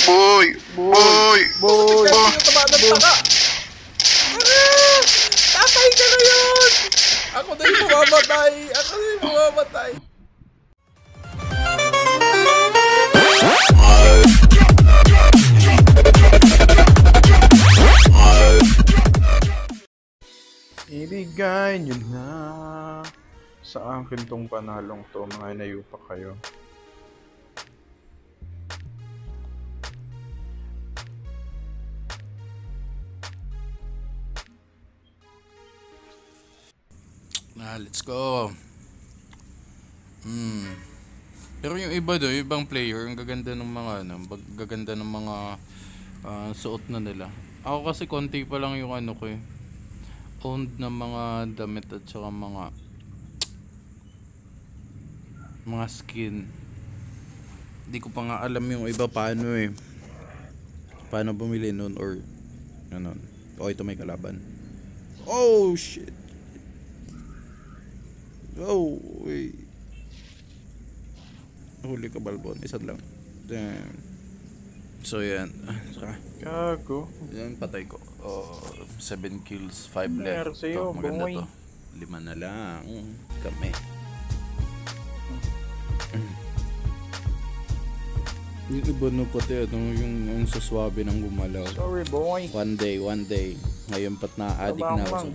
Boy! Boy! Boy! Boy! Tatay ka na yun! Ako na yung mamamatay! Ako na yung mamamatay! Ibigay nyo na sa akin tong panalong to, mga inayupa kayo. Let's go. Pero yung iba do, yung ibang player, ang gaganda ng mga gaganda ng mga suot na nila. Ako kasi konti pa lang yung ano ko eh. Owned na mga damit at saka mga skin. Hindi ko pa nga alam yung iba paano eh. Paano bumili nun or ano. O ito may kalaban. Oh shit. Oh, wait. Huli ka balbon, isa lang. Damn. So yan. Gago. Yan, patay ko. 7 kills, 5 left. Sa'yo, Ito, maganda boy. to. 5 na lang. Kami. Yung iba no pati ano, yung sa swabe ng gumalaw. Sorry, boy. One day. Ngayon pat na-addict na ako sa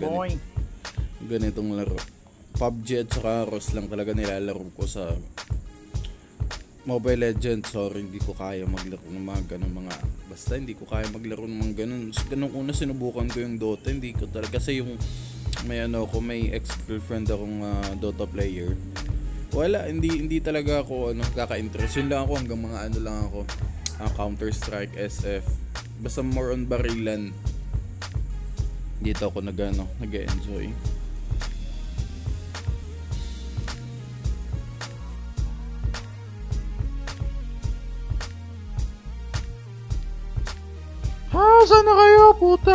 ganitong laro. PUBG at saka ROS lang talaga nilalaro ko sa Mobile Legends. Sorry, hindi ko kaya maglaro ng mga ganun basta hindi ko kaya maglaro ng mga ganun. Ganun una sinubukan ko yung Dota, hindi ko talaga kasi yung may ex-girlfriend akong Dota player. Wala, hindi talaga ako kaka-interest. Yun lang ako hanggang mga lang ako. Counter Strike, SF. Basta more on barilan. Dito ako nag-enjoy. Saan na kayo, puta?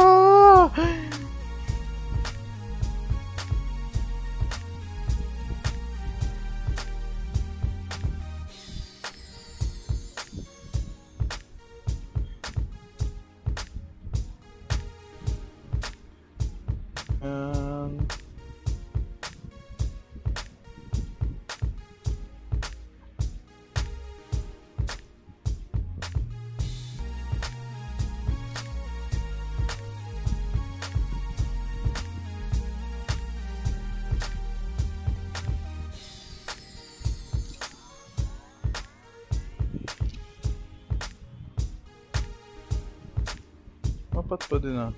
Apat pa din Nung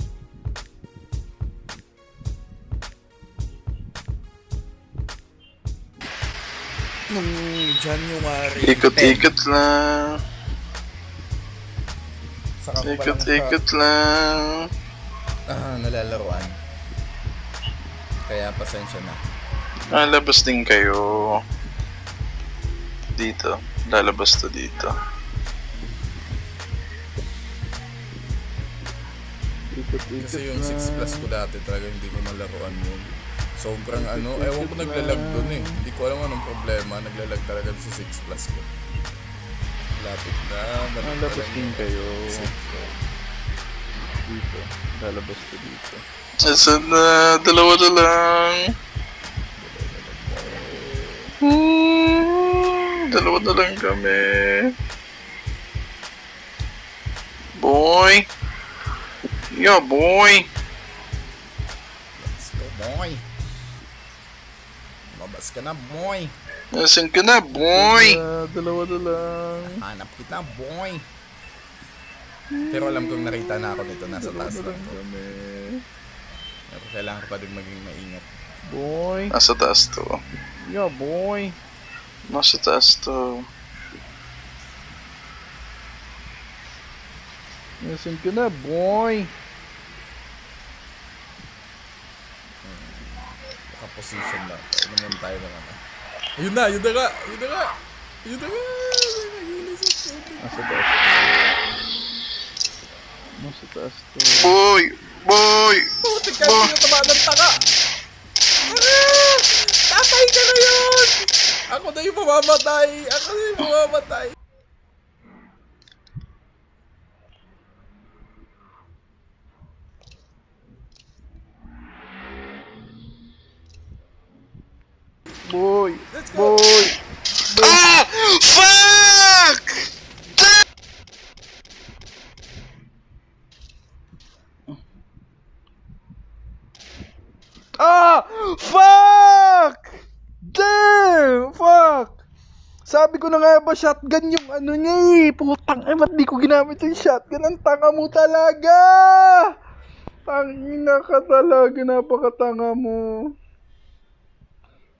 January Ikot-ikot lang. Ikot-ikot lang. Nalalaruan. Kaya pasensya na. Lalabas din kayo. Dito. Lalabas to dito. Kasi yung 6 plus ko dati talaga hindi ko nalaruan yun. Sobrang ewan ko naglalag dun eh. Hindi ko alam anong problema, naglalag talaga sa 6 plus ko. Lapit na, lalabas din kayo. Dito, lalabas to dito. Asan na? Dalawa na lang. Dalawa na lang kami. Boy! Yeah, boy! Let's go, boy! Mabas ka na, boy! Nasaan ka na, boy? Dalawa na lang. Hanap kita, boy! Pero alam kong nakita na ako nito, nasa taas lang to. Pero kailangan ko pa din maging maingat. Boy! Nasa taas to. Yeah, boy! Nasa taas to. Nasaan ka na, boy? Naka-position lang. Ano naman tayo ng Ayun na nga! Nasa taas. Nasa taas to. Boy! Boy! Putik ka! Hindi na tama ng taka! Tatay ka na yun! Ako na yung mamamatay! Boy! Boy! Ah! Fuck! Ah! Fuck! Damn! Fuck! Sabi ko na nga ba shotgun yung ano niya eh. Putang ba't di ko ginamit yung shotgun? Ang tanga mo talaga! Tangina ka talaga, napakatanga mo.